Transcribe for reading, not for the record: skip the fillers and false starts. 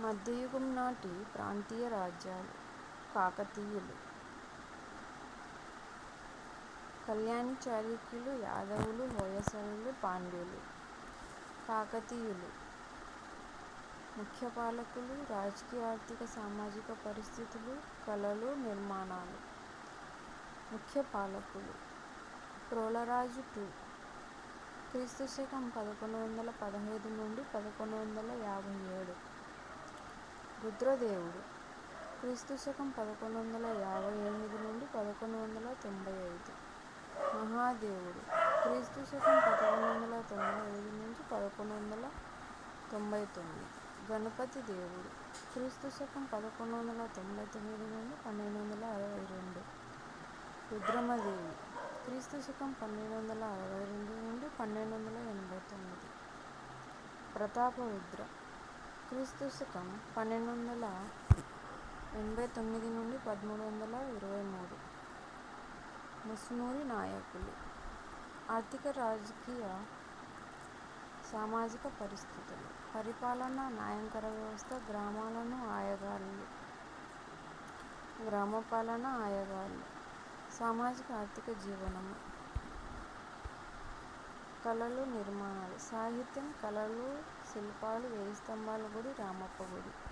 మధ్యయుగం నాటి ప్రాంతీయ రాజ్యాలు. కాకతీయులు, కళ్యాణి చాళుక్యులు, యాదవులు, హోయసలులు, పాండ్యులు. కాకతీయులు ముఖ్య పాలకులు, రాజకీయ, ఆర్థిక, సామాజిక పరిస్థితులు, కళలు, నిర్మాణాలు. ముఖ్య పాలకులు: ప్రోలరాజు 2 క్రీ.శ 1115 నుండి 1157. రుద్రదేవుడు క్రీ.శ 1158 నుండి 1195. మహాదేవుడు క్రీ.శ 1195 నుంచి 1199. గణపతి దేవుడు క్రీ.శ 1199 నుండి 1262. రుద్రమదేవి క్రీ.శ 1262 నుండి 1289. ప్రతాపరుద్ర క్రీ.శ 1289 నుండి 1323. ముస్నూరి నాయకులు. ఆర్థిక, రాజకీయ, సామాజిక పరిస్థితులు. పరిపాలన, న్యాయంకర వ్యవస్థ, గ్రామాలను ఆయగాళ్ళు. గ్రామపాలన, ఆయగాళ్ళు. సామాజిక, ఆర్థిక జీవనము. కళలు, నిర్మాణాలు. సాహిత్యం, కళలు, శిల్పాలు, వేయి స్తంభాల గుడి, రామప్ప గుడి.